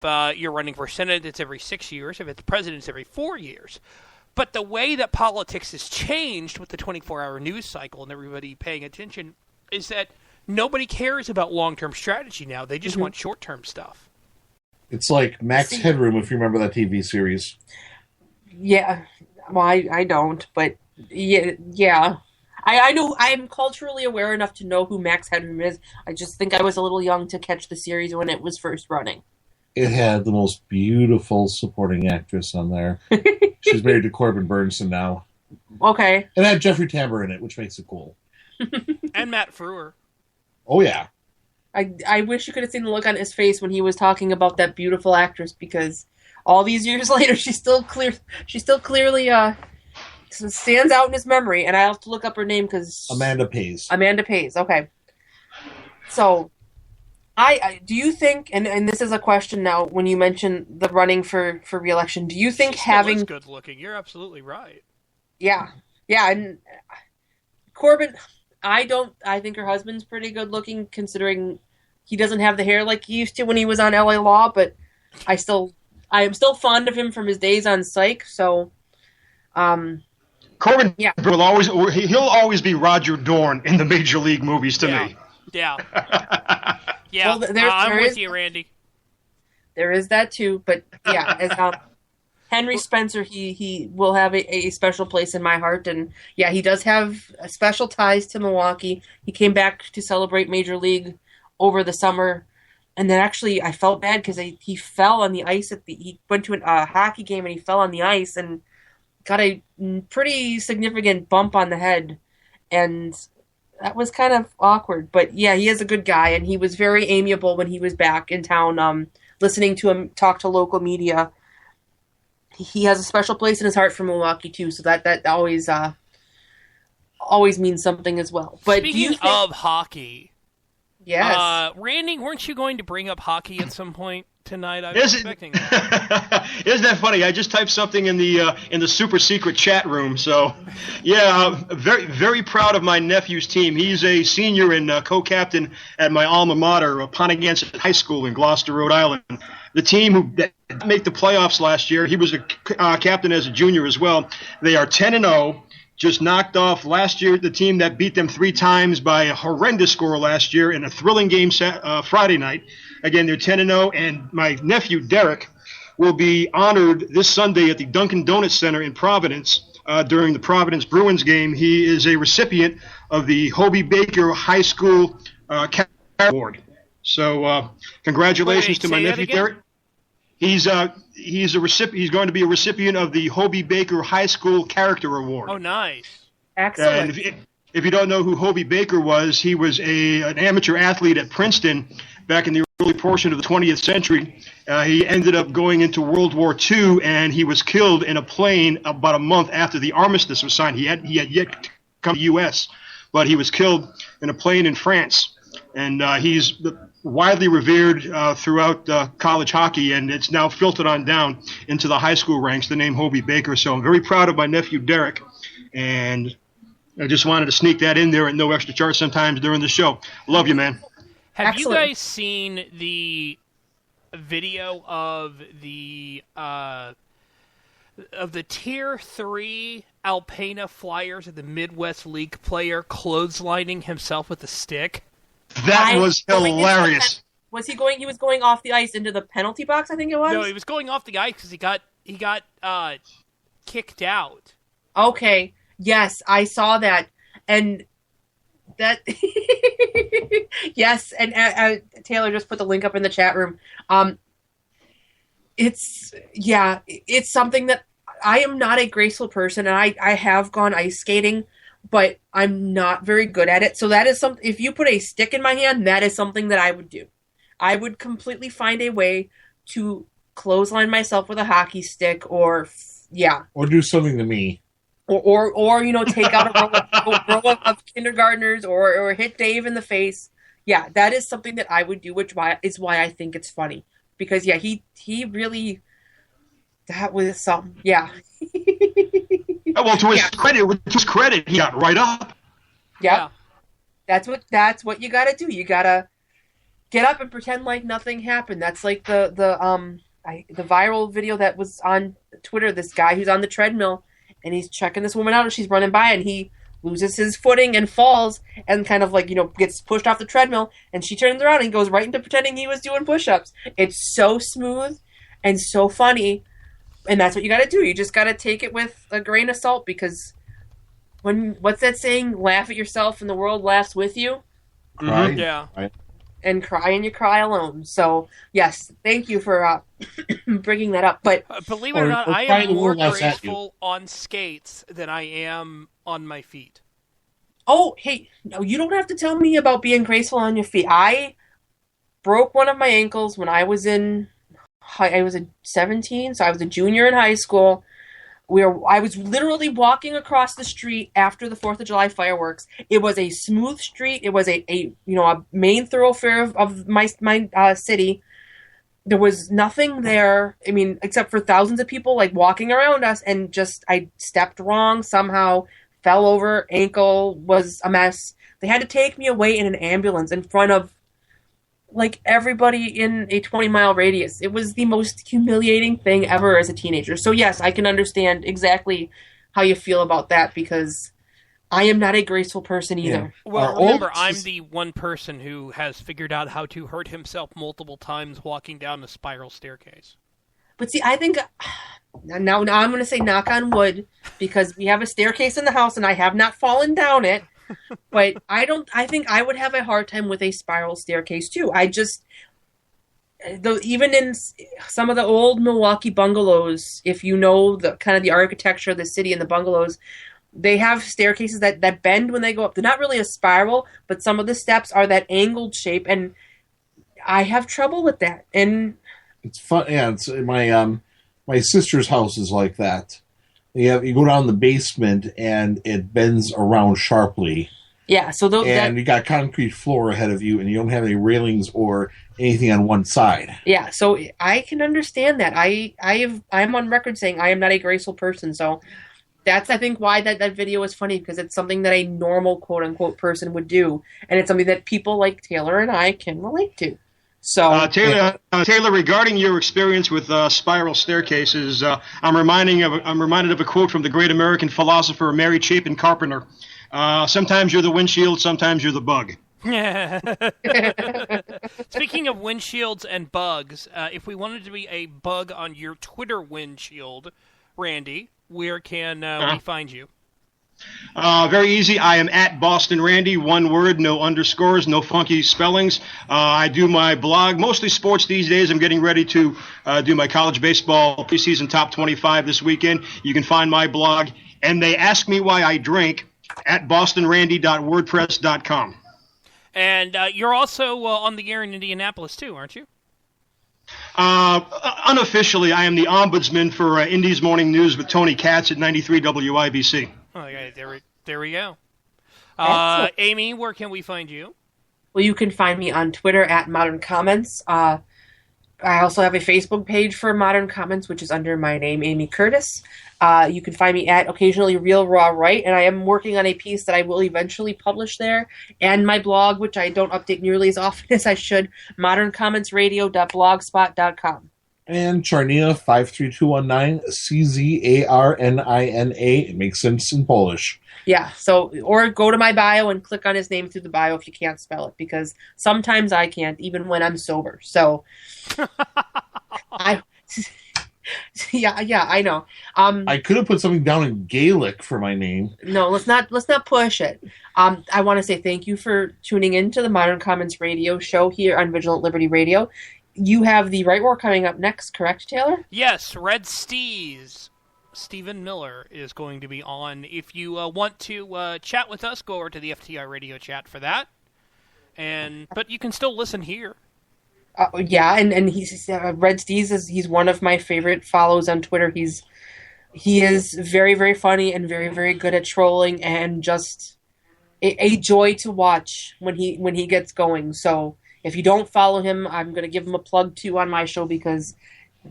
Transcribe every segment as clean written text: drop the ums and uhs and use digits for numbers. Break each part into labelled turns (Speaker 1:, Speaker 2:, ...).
Speaker 1: you're running for Senate, it's every 6 years. If it's president, it's every 4 years. But the way that politics has changed with the 24-hour news cycle and everybody paying attention is that nobody cares about long-term strategy now. They just want short-term stuff.
Speaker 2: It's like Max Headroom, if you remember that TV series.
Speaker 3: Yeah. Well, I don't, but yeah. I know, I'm culturally aware enough to know who Max Headroom is. I just think I was a little young to catch the series when it was first running.
Speaker 2: It had the most beautiful supporting actress on there. She's married to Corbin Burnson now.
Speaker 3: Okay.
Speaker 2: And it had Jeffrey Tambor in it, which makes it cool.
Speaker 1: And Matt Frewer.
Speaker 2: Oh, yeah.
Speaker 3: I wish you could have seen the look on his face when he was talking about that beautiful actress, because all these years later, she still clearly stands out in his memory, and I have to look up her name because
Speaker 2: Amanda Pays.
Speaker 3: Amanda Pays. Okay. So, do you think, and this is a question now, when you mention the running for re-election, do you think having
Speaker 1: good looking? You're absolutely right.
Speaker 3: Yeah, and Corbin, I think her husband's pretty good looking, considering he doesn't have the hair like he used to when he was on LA Law, but I am still fond of him from his days on Psych. So,
Speaker 4: Corbin will he'll always be Roger Dorn in the Major League movies to me.
Speaker 1: Yeah. Yeah.
Speaker 3: Well,
Speaker 1: I'm with you, Randy.
Speaker 3: There is that too, but yeah, as Henry Spencer, he will have a special place in my heart, and yeah, he does have special ties to Milwaukee. He came back to celebrate Major League over the summer, and then actually I felt bad because he fell on the ice he went to a hockey game and he fell on the ice and got a pretty significant bump on the head, and that was kind of awkward. But yeah, he is a good guy, and he was very amiable when he was back in town, listening to him talk to local media. He has a special place in his heart for Milwaukee too, so that always means something as well. But
Speaker 1: speaking of hockey,
Speaker 3: yes,
Speaker 1: Randy, weren't you going to bring up hockey at some point tonight? I was expecting that.
Speaker 4: Isn't that funny? I just typed something in the super secret chat room. So, yeah, very very proud of my nephew's team. He's a senior and co-captain at my alma mater, Pontiac High School in Gloucester, Rhode Island. The team who didn't make the playoffs last year, he was a captain as a junior as well. They are 10-0. Just knocked off last year the team that beat them 3 times by a horrendous score last year in a thrilling game Friday night. Again, they're 10-0, and my nephew Derek will be honored this Sunday at the Dunkin' Donuts Center in Providence during the Providence Bruins game. He is a recipient of the Hobie Baker High School Award. So congratulations to my nephew Derek. He's going to be a recipient of the Hobie Baker High School Character Award.
Speaker 1: Oh, nice.
Speaker 3: Excellent.
Speaker 4: If you don't know who Hobie Baker was, he was an amateur athlete at Princeton back in the early portion of the 20th century. He ended up going into World War II, and he was killed in a plane about a month after the armistice was signed. He had yet to come to the U.S., but he was killed in a plane in France. And he's widely revered throughout college hockey, and it's now filtered on down into the high school ranks, the name Hobie Baker. So I'm very proud of my nephew Derek, and I just wanted to sneak that in there at no extra charge sometimes during the show. Love you, man.
Speaker 1: Have
Speaker 3: Excellent.
Speaker 1: you guys seen the video of the Tier 3 Alpena Flyers of the Midwest League player clotheslining himself with a stick?
Speaker 4: That was hilarious.
Speaker 3: Was he going? He was going off the ice into the penalty box, I think it was.
Speaker 1: No, he was going off the ice because he got kicked out.
Speaker 3: Okay. Yes, I saw that, and that. Yes, and Taylor just put the link up in the chat room. It's something that I am not a graceful person, and I have gone ice skating, but I'm not very good at it. So that is something. If you put a stick in my hand, that is something that I would do. I would completely find a way to clothesline myself with a hockey stick, or
Speaker 2: do something to me,
Speaker 3: or take out a row of kindergartners, or hit Dave in the face. Yeah, that is something that I would do, which is why I think it's funny, because he really, that was something. Yeah.
Speaker 4: Well, to his credit, he got right up.
Speaker 3: Yeah. That's what you got to do. You got to get up and pretend like nothing happened. That's like the viral video that was on Twitter. This guy who's on the treadmill and he's checking this woman out as she's running by, and he loses his footing and falls and kind of like, gets pushed off the treadmill, and she turns around and goes right into pretending he was doing push-ups. It's so smooth and so funny, and that's what you got to do. You just got to take it with a grain of salt, because what's that saying? Laugh at yourself and the world laughs with you.
Speaker 2: Cry.
Speaker 1: Yeah.
Speaker 2: Right.
Speaker 3: And cry and you cry alone. So, yes, thank you for bringing that up. But
Speaker 1: believe it or not, I am more graceful on skates than I am on my feet.
Speaker 3: Oh, hey, no, you don't have to tell me about being graceful on your feet. I broke one of my ankles when I was 17, so I was a junior in high school. I was literally walking across the street after the 4th of July fireworks. It was a smooth street. It was a main thoroughfare of my city. There was nothing there, except for thousands of people like walking around us, and I stepped wrong, somehow fell over, ankle was a mess. They had to take me away in an ambulance in front of like everybody in a 20-mile radius. It was the most humiliating thing ever as a teenager. So yes, I can understand exactly how you feel about that, because I am not a graceful person either.
Speaker 1: Yeah. Well, remember, I'm the one person who has figured out how to hurt himself multiple times walking down a spiral staircase.
Speaker 3: But see, I think now I'm going to say knock on wood, because we have a staircase in the house and I have not fallen down it. But I think I would have a hard time with a spiral staircase too. Even in some of the old Milwaukee bungalows, if you know the kind of the architecture of the city and the bungalows, they have staircases that bend when they go up. They're not really a spiral, but some of the steps are that angled shape, and I have trouble with that. And
Speaker 2: it's fun. Yeah, it's my sister's house is like that. You go down the basement and it bends around sharply.
Speaker 3: Yeah, so
Speaker 2: you got concrete floor ahead of you, and you don't have any railings or anything on one side.
Speaker 3: Yeah, so I can understand that. I'm on record saying I am not a graceful person, so that's, I think, why that video is funny, because it's something that a normal quote unquote person would do, and it's something that people like Taylor and I can relate to. So
Speaker 4: Taylor, regarding your experience with spiral staircases, I'm reminded of a quote from the great American philosopher Mary Chapin Carpenter. Sometimes you're the windshield, sometimes you're the bug.
Speaker 1: Speaking of windshields and bugs, if we wanted to be a bug on your Twitter windshield, Randy, where can we find you?
Speaker 4: Very easy. I am at Boston Randy, one word, no underscores, no funky spellings. I do my blog, mostly sports these days. I'm getting ready to do my college baseball preseason top 25 this weekend. You can find my blog, and they ask me why I drink, at bostonrandy.wordpress.com.
Speaker 1: And you're also on the air in Indianapolis, too, aren't you?
Speaker 4: Unofficially, I am the ombudsman for Indies Morning News with Tony Katz at 93 WIBC.
Speaker 1: Okay, there we go. Amy, where can we find you?
Speaker 3: Well, you can find me on Twitter at Modern Comments. I also have a Facebook page for Modern Comments, which is under my name, Amy Curtis. You can find me at occasionally Real Raw Right, and I am working on a piece that I will eventually publish there, and my blog, which I don't update nearly as often as I should, moderncommonsradio.blogspot.com.
Speaker 2: And Charnia 53219 CZARNINA. It makes sense in Polish.
Speaker 3: Yeah, or go to my bio and click on his name through the bio if you can't spell it, because sometimes I can't, even when I'm sober. So, yeah, I know.
Speaker 2: I could have put something down in Gaelic for my name.
Speaker 3: No, let's not push it. I want to say thank you for tuning in to the Modern Commons radio show here on Vigilant Liberty Radio. You have the Right War coming up next, correct, Taylor?
Speaker 1: Yes, Red Steez. Stephen Miller is going to be on. If you want to chat with us, go over to the FTI radio chat for that. But you can still listen here.
Speaker 3: Yeah, and he's Red Steez he's one of my favorite follows on Twitter. He is very, very funny and very, very good at trolling, and just a joy to watch when he gets going. So if you don't follow him, I'm going to give him a plug too on my show, because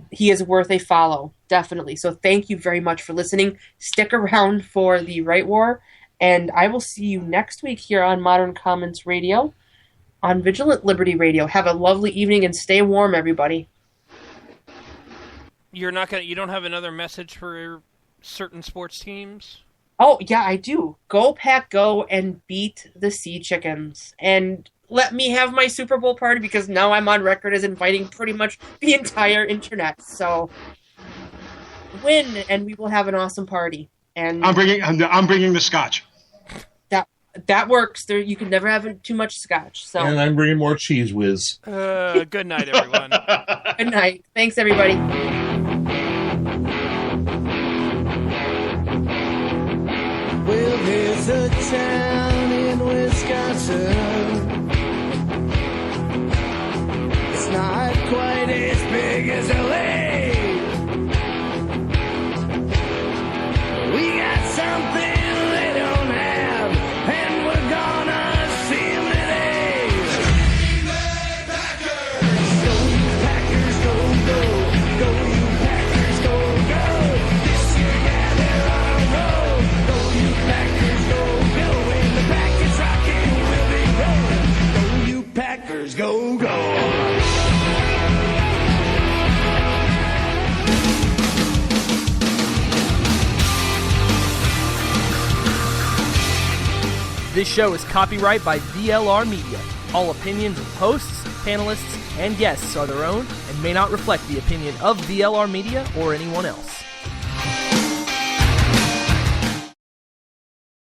Speaker 3: he is worth a follow, definitely. So thank you very much for listening. Stick around for the Right War, and I will see you next week here on Modern Commons Radio. on Vigilant Liberty Radio. Have a lovely evening and stay warm, everybody.
Speaker 1: You don't have another message for certain sports teams?
Speaker 3: Oh, yeah, I do. Go Pack Go and beat the Sea Chickens. And let me have my Super Bowl party because now I'm on record as inviting pretty much the entire internet. So win and we will have an awesome party. And
Speaker 4: I'm bringing the scotch.
Speaker 3: That works. There, you can never have too much scotch. So.
Speaker 2: And I'm bringing more Cheese Whiz.
Speaker 1: Good night, everyone.
Speaker 3: Good night. Thanks, everybody.
Speaker 5: Well, there's a town in Wisconsin. It's not quite as big as LA. We got something they don't have, and we're gonna see them today. Go, you Packers, go, go. Go, you Packers, go, go. This year, yeah, they're on a roll. Go, you Packers, go, go. When the pack is rocking, we'll be rolling. Go, you Packers, go, go.
Speaker 6: This show is copyright by VLR Media. All opinions of hosts, panelists, and guests are their own and may not reflect the opinion of VLR Media or anyone else.